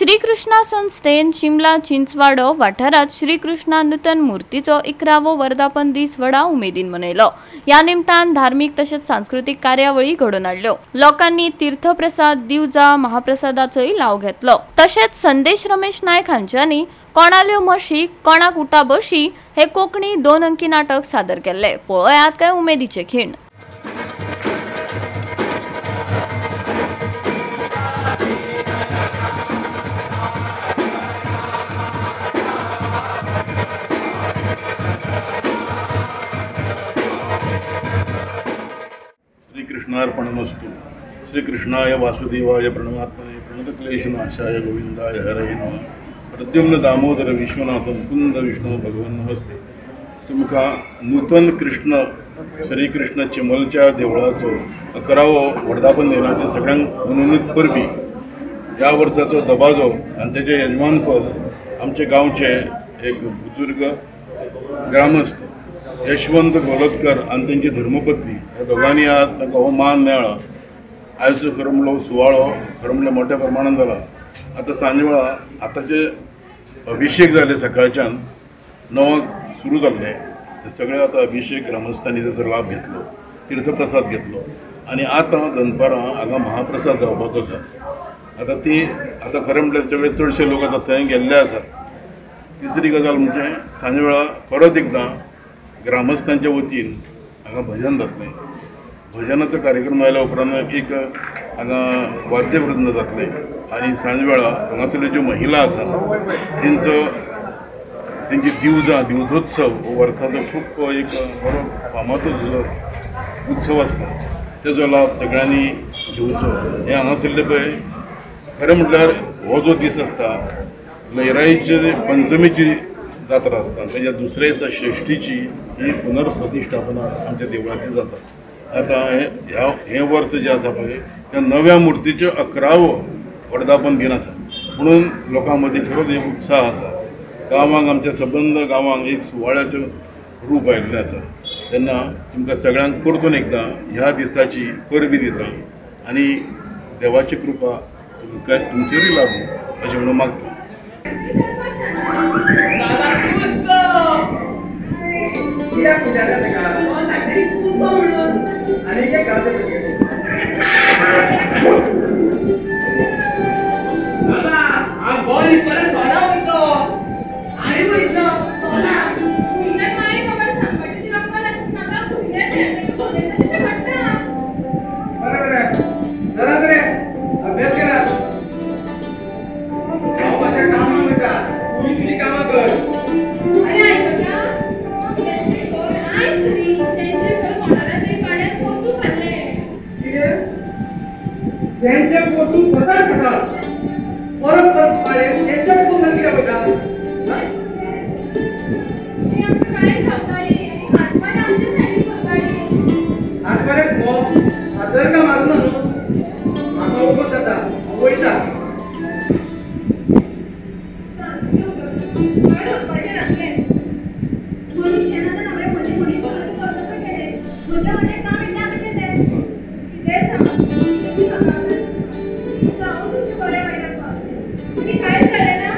श्रीकृष्णा संस्थेन शिमला चिंचवाडो वाठारात श्रीकृष्णा नूतन मूर्तीचो 11वो वर्धापन दीस व्हडा उमेदीन मनयलो। या निमतान धार्मिक तसेच सांस्कृतिक कार्यावळी घडोवन हाडल्यो। लोकांनी तीर्थप्रसाद दिवजा महाप्रसादाचोय लाव घेतलो। तसेच संदेश रमेश नायक हांच्यानी कोणाल्यो म्हशी कोणाक उठा बशी हे कोंकणी 2 अंकी नाटक सादर केले। पळयात काय उमेदीचे खीण। श्रीकृष्णार्पणमस्तु। श्रीकृष्णाय वासुदेवाय प्रणमात्मने प्रणतक्लेशनाशाय गोविंदाय हरये नमः। प्रद्युम्न दामोदर विश्वनाथ मुकुंद विष्णु भगवान नमस्ते। तुमका नूतन कृष्ण श्रीकृष्ण चिमलच्या देवळाचो 11वो वर्धापन दिनाचे सगळ्यांक मनोनीत परबी ह्या वर्साचो दबाजो आनी तेचे यजमानपद आमचे गांवचे एक बुजुर्ग ग्रामस्थ यशवंत गोलतकर आणि त्यांची धर्मपत्नी ह्या दोघांनी आज तांकां हो मान मेळ्ळा। आयज खरो म्हणलो सुवाळो खरो म्हणल्यार मोठ्या प्रमाणात जाला। आतां सांजे वेळा आतांचे अभिषेक जाले सकाळच्यान 9 सुरू जाल्ले ते सगळे आतां अभिषेक ग्रामस्थांनी ताचो लाभ घेतलो, तीर्थप्रसाद घेतलो आणि आतां दनपारां हांगा महाप्रसाद जावपाचो आसा। आतां खरें म्हणल्यार सगळे चडशे लोक आतां थंय गेल्ले आसात। तिसरी गजाल म्हणजे सांजे वेळा परत एकदां ग्रामस्थांच्या वतीन हांगा भजन जातलें। भजनाचो कार्यक्रम जाल्या उपरांत एक हांगा वाद्यवृंद जातलें आनी सांज वेळा हांगासल्यो ज्यो महिला आसात तेंची दिवजोत्सव हो वर्साचो खूब एक बरो फामाद उत्सव आसता, तेजो लाभ सगळ्यांनी घेवचो। हे हांगासरले पळय खरें म्हटल्यार हो जो दीस आसता लयराईचे पंचमीची जात्रा आसता, तेज्या दुसऱ्या दिसा षष्ठीची ही पुनर्प्रतिष्ठापना आमच्या देवळाची जाता। आतां हे वर्स जे आसा पळय त्या नव्या मुर्तीचो 11वो वर्धापन दिन आसा म्हणून लोकां मदीं खरोच एक उत्साह आसा। गांवांक आमच्या सबंद गांवांक एक सुवाळ्याचें रूप आयिल्लें आसा। तेन्ना तुमकां सगळ्यांक परतून एकदां ह्या दिसाची परबी दिता आनी देवाची कृपा तुमचेरूय लाभूं अशें म्हणून मागता। त्यांच्या पोटून स्वतः खातात परत परत पाळे त्यांच्या पोटून नक्की होतात मी आमचं काय सांगताय आणि हातपाय आमच्या साठी सांगताय हातपाय हातर का मारून आणू मामा उभं जाता वयता काय सांगताय नसले मनुष्यानं नवे मध्ये कोणी कोणाचे कर्तव्य केले मोठ्या मोठ्या काम इल्ला कसे ते सांग मी काय झाले ना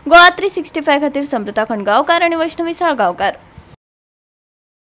गोवा 365 खातीर समृता खणगांवकार आणि वैष्णवी साळगांवकार।